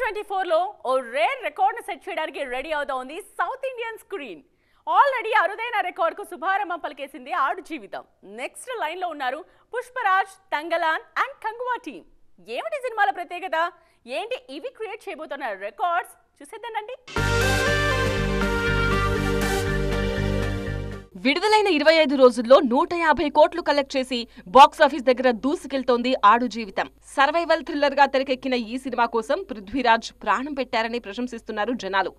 2024లో ఓ rare record ని set చేయడానికి ready అవుతోంది సౌత్ ఇండియన్ స్క్రీన్. ఆల్రెడీ అరుదైన రికార్డ్ కు శుభారంభం పలికేసింది ఆడు జీవితం. నెక్స్ట్ లైన్ లో ఉన్నారు పుష్పరాజ్, తంగలాన్ అండ్ కంగువా టీమ్. ఏమిటి సినిమాల ప్రత్యేకత, ఏంటి ఇవి క్రియేట్ చేయబోతున్న రికార్డ్స్ చూసేద్దానండి. విడుదలైన 25 రోజుల్లో 150 కోట్లు కలెక్ట్ చేసి బాక్సాఫీస్ దగ్గర దూసుకెళ్తోంది ఆడు జీవితం. సర్వైవల్ థ్రిల్లర్ గా తెరకెక్కిన ఈ సినిమా కోసం పృథ్వీరాజ్ ప్రాణం పెట్టారని ప్రశంసిస్తున్నారు జనాలు.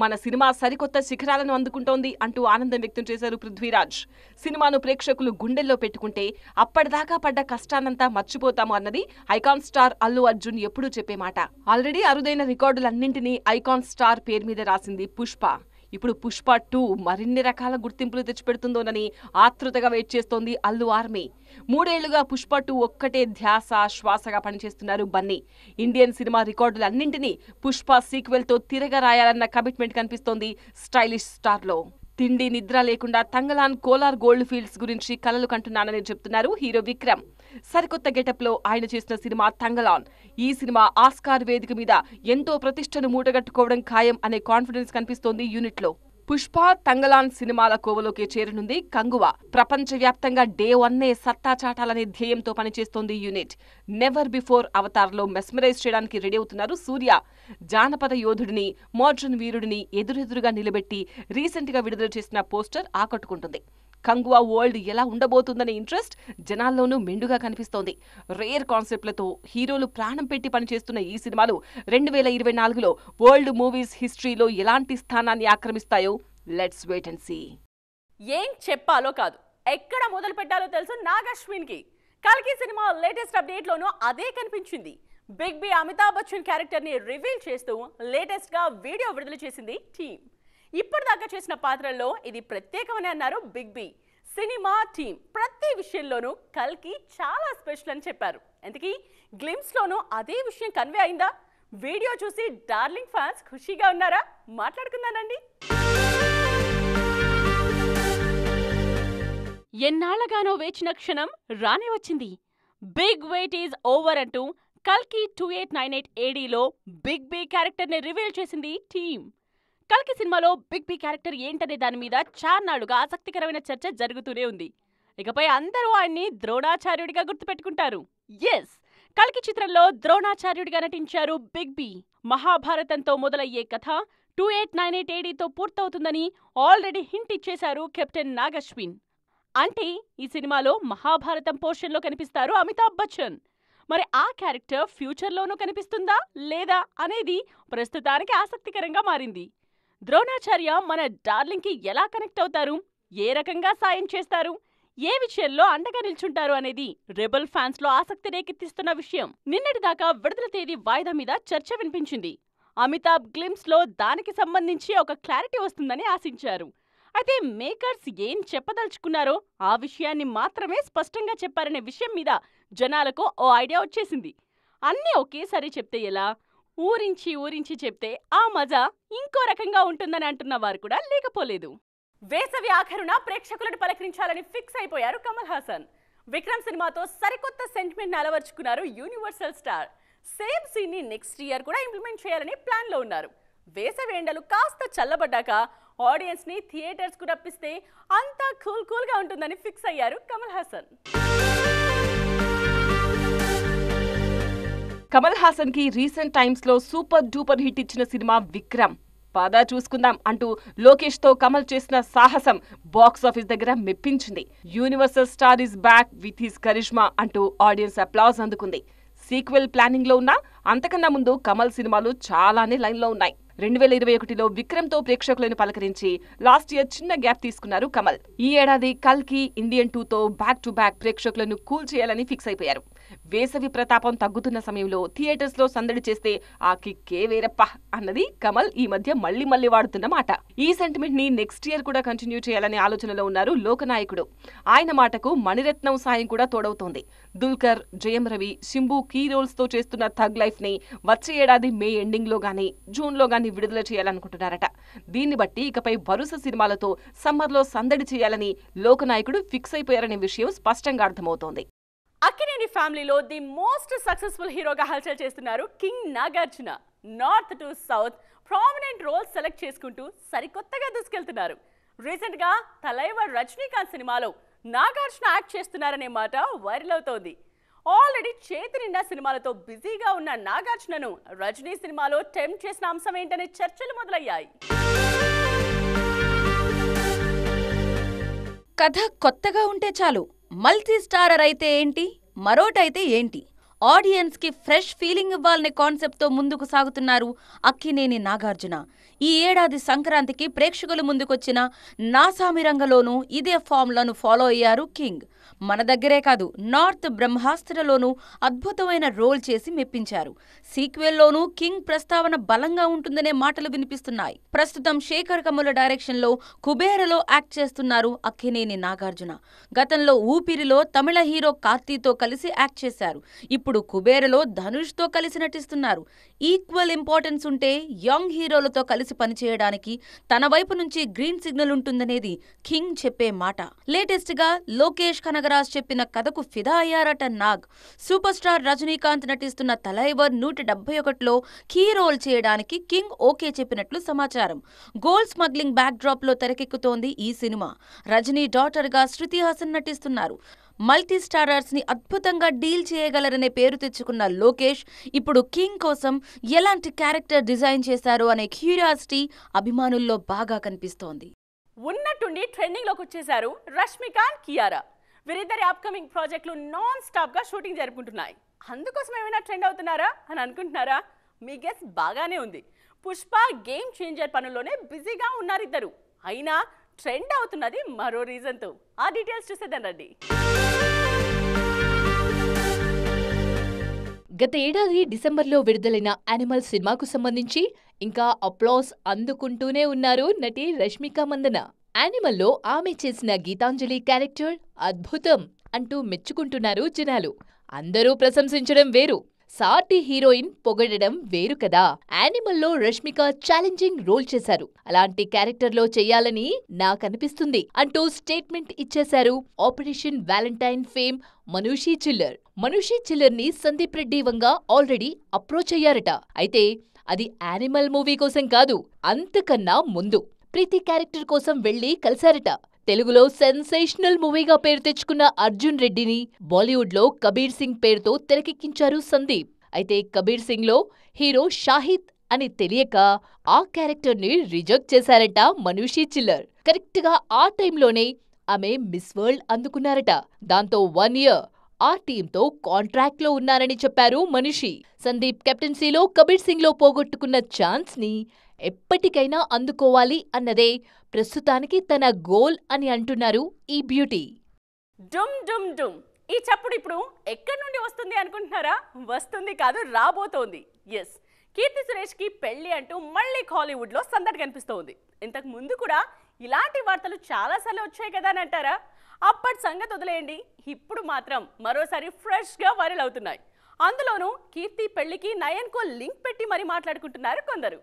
మన సినిమా సరికొత్త శిఖరాలను అందుకుంటోంది అంటూ ఆనందం వ్యక్తం చేశారు పృథ్వీరాజ్. సినిమాను ప్రేక్షకులు గుండెల్లో పెట్టుకుంటే అప్పటిదాకా పడ్డ కష్టానంతా మర్చిపోతాము అన్నది ఐకాన్ స్టార్ అల్లు అర్జున్ ఎప్పుడూ చెప్పే మాట. ఆల్రెడీ అరుదైన రికార్డులన్నింటినీ ఐకాన్ స్టార్ పేరు మీద రాసింది పుష్ప. ఇప్పుడు పుష్ప 2 మరిన్ని రకాల గుర్తింపులు తెచ్చిపెడుతుందోనని ఆతృతగా వెయిట్ చేస్తోంది అల్లు ఆర్మీ. 3 ఏళ్లుగా పుష్ప 2 ఒక్కటే ధ్యాస శ్వాసగా పనిచేస్తున్నారు బన్నీ. ఇండియన్ సినిమా రికార్డులన్నింటినీ పుష్ప సీక్వెల్ తో తిరగరాయాలన్న కమిట్మెంట్ కనిపిస్తోంది స్టైలిష్ స్టార్ లో. తిండి నిద్ర లేకుండా తంగలాన్ కోలార్ గోల్డ్ ఫీల్డ్స్ గురించి కలలు కంటున్నానని చెప్తున్నారు హీరో విక్రమ్. సరికొత్త గెటప్ లో ఆయన చేసిన సినిమా తంగలాన్. ఈ సినిమా ఆస్కార్ వేదిక మీద ఎంతో ప్రతిష్టను మూటగట్టుకోవడం ఖాయం అనే కాన్ఫిడెన్స్ కనిపిస్తోంది యూనిట్ లో. పుష్ప, తంగలాన్ సినిమాల కోవలోకి చేరనుంది కంగువా. ప్రపంచవ్యాప్తంగా డే 1 సత్తా చాటాలనే ధ్యేయంతో పనిచేస్తోంది యూనిట్. నెవర్ బిఫోర్ అవతార్ లో మెస్మరైజ్ చేయడానికి రెడీ అవుతున్నారు సూర్య. జానపద యోధుడిని, మోడ్రన్ వీరుడిని ఎదురెదురుగా నిలబెట్టి రీసెంట్ గా విడుదల చేసిన పోస్టర్ ఆకట్టుకుంటుంది. కంగువా వరల్డ్ ఎలా ఉండబోతుందనే ఇంట్రెస్ట్ జనాల్లోనూ మెండుగా కనిపిస్తోంది. రేర్ కాన్సెప్ట్లతో హీరోలు ప్రాణం పెట్టి పనిచేస్తున్న ఈ సినిమాలు 2024లో వరల్డ్ మూవీస్ హిస్టరీలో ఎలాంటి స్థానాన్ని ఆక్రమిస్తాయో లెట్స్ వెయిట్ అండ్ సీ. ఏం చెప్పాలో కాదు, ఎక్కడ మొదలు పెట్టాలో తెలుసు నాగ్ అశ్విన్ కి. కల్కి సినిమా లేటెస్ట్ అప్డేట్ లోనూ అదే కనిపించింది. Big B Amitabh Bachchan character ని రివీల్ చేస్తూ లేటెస్ట్ గా వీడియో విడుదల చేసింది టీమ్. ఇప్పటిదాకా చేసిన పాత్రల్లో ఇది ప్రత్యేకమని అన్నారు బిగ్ బి. సినిమా టీమ్ ప్రతి విషయంలోనూ కల్కి చాలా స్పెషల్ అని చెప్పారు. ఎందుకీ గ్లిమ్స్ లోనూ అదే విషయం కన్వే అయిందా? వీడియో చూసి డార్లింగ్ ఫ్యాన్స్ ఖుషీగా ఉన్నారా? మాట్లాడుకుందానండి. ఎన్నాళ్లగానో వేచిన క్షణం రానే వచ్చింది. బిగ్ వెయిట్ ఈజ్ ఓవర్ అంటూ కల్కి 2898 ADలో బిగ్ బి క్యారెక్టర్ ని రివీల్ చేసింది టీమ్. కల్కి సినిమాలో బిగ్ బి క్యారెక్టర్ ఏంటనే దాని మీద చాన్నాళ్లుగా ఆసక్తికరమైన చర్చ జరుగుతూనే ఉంది. ఇకపై అందరూ ఆయన్ని ద్రోణాచార్యుడిగా గుర్తుపెట్టుకుంటారు. ఎస్, కల్కి చిత్రంలో ద్రోణాచార్యుడిగా నటించారు బిగ్ బి. మహాభారతంతో మొదలయ్యే కథ 2898 ADతో పూర్తవుతుందని ఆల్రెడీ హింట్ ఇచ్చేశారు కెప్టెన్ నాగ్ అశ్విన్. అంటే ఈ సినిమాలో మహాభారతం పోర్షన్లో కనిపిస్తారు అమితాబ్ బచ్చన్. మరి ఆ క్యారెక్టర్ ఫ్యూచర్లోనూ కనిపిస్తుందా లేదా అనేది ప్రస్తుతానికి ఆసక్తికరంగా మారింది. ద్రోణాచార్య మన డార్లింగ్కి ఎలా కనెక్ట్ అవుతారు, ఏ రకంగా సాయం చేస్తారు, ఏ విషయంలో అండగా నిల్చుంటారు అనేది రెబల్ ఫ్యాన్స్ లో ఆసక్తి రేకెత్తిస్తున్న విషయం. నిన్నటిదాకా విడుదల తేదీ వాయిదా మీద చర్చ వినిపించింది. అమితాబ్ గ్లిమ్స్ లో దానికి సంబంధించి ఒక క్లారిటీ వస్తుందని ఆశించారు. అయితే మేకర్స్ ఏం చెప్పదలుచుకున్నారో ఆ విషయాన్ని మాత్రమే స్పష్టంగా చెప్పారనే విషయం మీద జనాలకు ఓ ఐడియా వచ్చేసింది. అన్నీ ఒకేసారి చెప్తే ఎలా, ఊరించి చెప్తే ఆ మజా ఇంకో రకంగా ఉంటుందని అంటున్న వారు కూడా లేకపోలేదు. వేసవి ఆఖరున ప్రేక్షకులను పలకరించాలని ఫిక్స్ అయిపోయారు కమల్ హాసన్. విక్రమ్ సినిమాతో సరికొత్త సెంటిమెంట్ అలవర్చుకున్నారు యూనివర్సల్ స్టార్. సేమ్ సీన్ ని నెక్స్ట్ ఇయర్ కూడా ఇంప్లిమెంట్ చేయాలని ప్లాన్ లో ఉన్నారు. వేసవి ఎండలు కాస్త చల్లబడ్డాక ఆడియన్స్ ని థియేటర్స్ కు రప్పిస్తే అంతా కూల్ గా ఉంటుందని ఫిక్స్ అయ్యారు కమల్ హాసన్. కమల్ హాసన్ కి రీసెంట్ టైమ్స్ లో సూపర్ డూపర్ హిట్ ఇచ్చిన సినిమా విక్రమ్. పదా చూసుకుందాం అంటూ లోకేష్ తో కమల్ చేసిన సాహసం బాక్సాఫీస్ దగ్గర మెప్పించింది. Universal star is back with his charisma అంటూ ఆడియన్స్ అప్లాజ్ అందుకుంది. సీక్వెల్ ప్లానింగ్ లో ఉన్నా అంతకన్నా ముందు కమల్ సినిమాలు చాలానే లైన్ లో ఉన్నాయి. 2021లో విక్రమ్ తో ప్రేక్షకులను పలకరించి లాస్ట్ ఇయర్ చిన్న గ్యాప్ తీసుకున్నారు కమల్. ఈ ఏడాది కల్కి ఇండియన్ 2తో బ్యాక్ టు బ్యాక్ ప్రేక్షకులను కూల్ చేయాలని ఫిక్స్ అయిపోయారు. వేసవి ప్రతాపం తగ్గుతున్న సమయంలో థియేటర్స్ లో సందడి చేస్తే ఆ కిక్కే వేరప్ప అన్నది కమల్ ఈ మధ్య మళ్లీ వాడుతున్న మాట. ఈ సెంటిమెంట్ ని నెక్స్ట్ ఇయర్ కూడా కంటిన్యూ చేయాలనే ఆలోచనలో ఉన్నారు లోకనాయకుడు. ఆయన మాటకు మణిరత్నం సాయం కూడా తోడవుతోంది. దుల్కర్, జయం రవి, శింబు కీ రోల్స్ తో చేస్తున్న థగ్ లైఫ్ ని వచ్చే ఏడాది మే ఎండింగ్ లో గానీ జూన్ లో గానీ విడుదల చేయాలనుకుంటున్నారట. దీన్ని బట్టి ఇకపై వరుస సినిమాలతో సమ్మర్ లో సందడి చేయాలని లోకనాయకుడు ఫిక్స్ అయిపోయారనే విషయం స్పష్టంగా అర్థమవుతోంది. అక్కినేని ఫ్యామిలీలో ది మోస్ట్ సక్సెస్ఫుల్ హీరోగా హల్చల్ చేస్తున్నారు king Nagarjuna. North to south prominent roles select చేసుకుంటూ సరికొత్తగా దూసుకెళ్తున్నారు. రీసెంట్ గా తలైవర్ రజనీకాంత్ సినిమాలో నాగార్జున యాక్ట్ చేస్తున్నారనే మాట వైరల్ అవుతోంది. ఆల్రెడీ చేతి నిండా సినిమాలతో బిజీగా ఉన్న నాగార్జునను రజనీ సినిమాలో టెంప్ట్ చేసిన అంశం ఏంటనే చర్చలు మొదలయ్యాయి. కథ కొత్తగా ఉంటే చాలు, మల్టీ స్టారర్ అయితే ఏంటి, మరోటైతే ఏంటి, ఆడియన్స్ కి ఫ్రెష్ ఫీలింగ్ ఇవ్వాలనే కాన్సెప్ట్ తో ముందుకు సాగుతున్నారు అక్కినేని నాగార్జున. ఈ ఏడాది సంక్రాంతికి ప్రేక్షకుల ముందుకొచ్చిన నాసామిరంగలోనూ ఇదే ఫార్ములాను ఫాలో అయ్యారు కింగ్. మన దగ్గరే కాదు, నార్త్ బ్రహ్మాస్త్రలోనూ అద్భుతమైన రోల్ చేసి మెప్పించారు. సీక్వెల్లోనూ కింగ్ ప్రస్తావన బలంగా ఉంటుందనే మాటలు వినిపిస్తున్నాయి. ప్రస్తుతం శేఖర్ కమ్ముల డైరెక్షన్లో కుబేరలో యాక్ట్ చేస్తున్నారు అక్కినేని నాగార్జున. గతంలో ఊపిరిలో తమిళ హీరో కార్తీతో కలిసి యాక్ట్ చేశారు. ఇప్పుడు కుబేరలో ధనుష్తో కలిసి నటిస్తున్నారు. ఈక్వల్ ఇంపార్టెన్స్ ఉంటే యంగ్ హీరోలతో కలిసి పనిచేయడానికి తన వైపు నుంచి గ్రీన్ సిగ్నల్ ఉంటుందనేది కింగ్ చెప్పే మాట. లేటెస్ట్ గా లోకేష్ కనగరాజ్ చెప్పిన కథకు ఫిదా అయ్యారట నాగ్. సూపర్ స్టార్ రజనీకాంత్ నటిస్తున్న తలైవర్ 171లో కీ రోల్ చేయడానికి కింగ్ ఓకే చెప్పినట్లు సమాచారం. గోల్డ్ స్మగ్లింగ్ బ్యాక్ డ్రాప్ లో తెరకెక్కుతోంది ఈ సినిమా. రజనీ డాటర్ గా శృతి హాసన్ నటిస్తున్నారు. మల్టీ స్టారర్స్ ని అద్భుతంగా డీల్ చేయగలరనే పేరు తెచ్చుకున్న లోకేష్ ఇప్పుడు కింగ్ కోసం ఎలాంటి క్యారెక్టర్ డిజైన్ చేశారో అనే క్యూరియాసిటీ అభిమానుల్లో బాగా కనిపిస్తోంది. ఉన్నట్టుండి ట్రెండింగ్ లోకి వచ్చేశారు రష్మికాంత్, కియారా. వీరిద్దరి అప్కమింగ్ ప్రాజెక్టులు నాన్ స్టాప్ గా షూటింగ్ జరుపుకుంటున్నాయి. అందుకోసం ఏమైనా ట్రెండ్ అవుతున్నారా అని అనుకుంటున్నారా? మీ గెస్ బాగానే ఉంది. పుష్ప గేమ్ చేంజర్ పనుల్లోనే బిజీగా ఉన్నారిద్దరు. అయినా ట్రెండ్ అవుతున్నది మరో రీజన్తో. ఆ డీటెయిల్స్ చూసేద్దాం రండి. గత ఏడాది డిసెంబర్లో విడుదలైన యానిమల్ సినిమాకు సంబంధించి ఇంకా అప్లాస్ అందుకుంటూనే ఉన్నారు నటి రష్మిక మందన. యానిమల్లో ఆమె చేసిన గీతాంజలి క్యారెక్టర్ అద్భుతం అంటూ మెచ్చుకుంటున్నారు జనాలు. అందరూ ప్రశంసించడం వేరు, సాటి హీరోయిన్ పొగడడం వేరు కదా. యానిమల్లో రష్మిక ఛాలెంజింగ్ రోల్ చేశారు. అలాంటి క్యారెక్టర్లో చెయ్యాలని నాకనిపిస్తుంది అంటూ స్టేట్మెంట్ ఇచ్చేశారు ఆపరేషన్ వ్యాలంటైన్ ఫేమ్ మనూషి చిల్లర్. మనూషి చిల్లర్ ని సందీప్ రెడ్డి వంగ ఆల్రెడీ అప్రోచ్ అయ్యారట. అయితే అది యానిమల్ మూవీ కోసం కాదు, అంతకన్నా ముందు ప్రీతి క్యారెక్టర్ కోసం వెళ్లి కలిశారట. తెలుగులో సెన్సేషనల్ మూవీగా పేరు తెచ్చుకున్న అర్జున్ రెడ్డిని బాలీవుడ్లో కబీర్ సింగ్ పేరుతో తెరకెక్కించారు సందీప్. అయితే కబీర్ సింగ్లో హీరో షాహిద్ అని తెలియక ఆ క్యారెక్టర్ని రిజెక్ట్ చేశారట మనూషి చిల్లర్. కరెక్ట్గా ఆ టైంలోనే ఆమె మిస్ వరల్డ్ అందుకున్నారట. దాంతో 1 year ఆ టీంతో కాంట్రాక్ట్లో ఉన్నారని చెప్పారు మనూషి. సందీప్ కెప్టెన్సీలో కబీర్ సింగ్లో పోగొట్టుకున్న ఛాన్స్ ని ఎప్పటికైనా అందుకోవాలి అన్నదే ప్రస్తుతానికి తన గోల్ అని అంటున్నారు ఈ బ్యూటీ. డుమ్ డుమ్ డుమ్, ఈ చప్పుడు ఇప్పుడు ఎక్కడి నుండి వస్తుంది అనుకుంటున్నారా? వస్తుంది కాదు, రాబోతోంది. ఎస్, కీర్తి సురేష్ కి పెళ్లి అంటూ మళ్ళీ హాలీవుడ్ లో సందడి కనిపిస్తోంది. ఇంతకు ముందు కూడా ఇలాంటి వార్తలు చాలాసార్లు వచ్చాయి కదా అని అంటారా? అప్పటి సంగతి వదిలేయండి, ఇప్పుడు మాత్రం మరోసారి ఫ్రెష్ గా వైరల్ అవుతున్నాయి. అందులోనూ కీర్తి పెళ్లికి నయన్ కు లింక్ పెట్టి మరీ మాట్లాడుకుంటున్నారు కొందరు.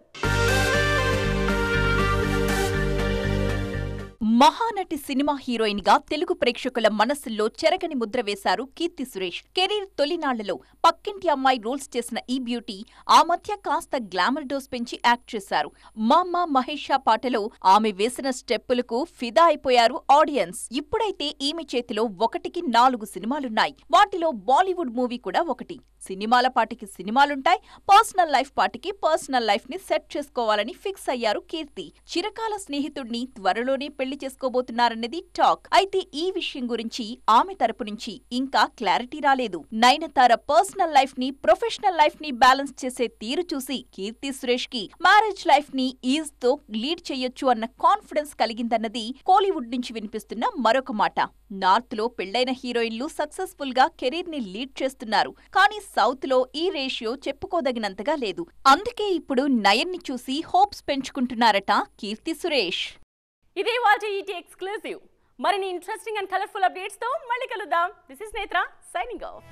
మహానటి సినిమా హీరోయిన్ గా తెలుగు ప్రేక్షకుల మనస్సుల్లో చెరగని ముద్ర వేశారు కీర్తి సురేష్. కెరీర్ తొలినాళ్లలో పక్కింటి అమ్మాయి రోల్స్ చేసిన ఈ బ్యూటీ ఆ మధ్య కాస్త గ్లామర్ డోస్ పెంచి యాక్ట్ చేశారు. మామ్మ మహేషా పాటలో ఆమె వేసిన స్టెప్పులకు ఫిదా అయిపోయారు ఆడియన్స్. ఇప్పుడైతే ఈమె చేతిలో 1కి 4 సినిమాలున్నాయి. వాటిలో బాలీవుడ్ మూవీ కూడా ఒకటి. సినిమాల పాటికి సినిమాలుంటాయి, పర్సనల్ లైఫ్ పాటికి పర్సనల్ లైఫ్ ని సెట్ చేసుకోవాలని ఫిక్స్ అయ్యారు కీర్తి. చిరకాల స్నేహితుడిని త్వరలోనే పెళ్లి చేసుకోబోతున్నారన్నది టాక్. అయితే ఈ విషయం గురించి ఆమె తరపు నుంచి ఇంకా క్లారిటీ రాలేదు. నయనతార పర్సనల్ లైఫ్ ని ప్రొఫెషనల్ లైఫ్ ని బ్యాలెన్స్ చేసే తీరు చూసి కీర్తి సురేష్ కి మ్యారేజ్ లైఫ్ ని ఈజ్ తో లీడ్ చేయొచ్చు అన్న కాన్ఫిడెన్స్ కలిగిందన్నది కోలీవుడ్ నుంచి వినిపిస్తున్న మరొక మాట. నార్త్ లో పెళ్లైన హీరోయిన్లు సక్సెస్ఫుల్ గా కెరీర్ ని లీడ్ చేస్తున్నారు. కానీ సౌత్ లో ఈ రేషియో చెప్పుకోదగినంతగా లేదు. అందుకే ఇప్పుడు నయన్ ని చూసి హోప్స్ పెంచుకుంటున్నారట కీర్తి సురేష్. ఇదే వాటి ఈటీ ఎక్స్క్లూజివ్. మరిన్ని ఇంట్రెస్టింగ్ అండ్ కలర్ఫుల్ అప్డేట్స్ తో మళ్ళీ కలుద్దాం. దిస్ ఇస్ నేత్ర సైనింగ్ ఆఫ్.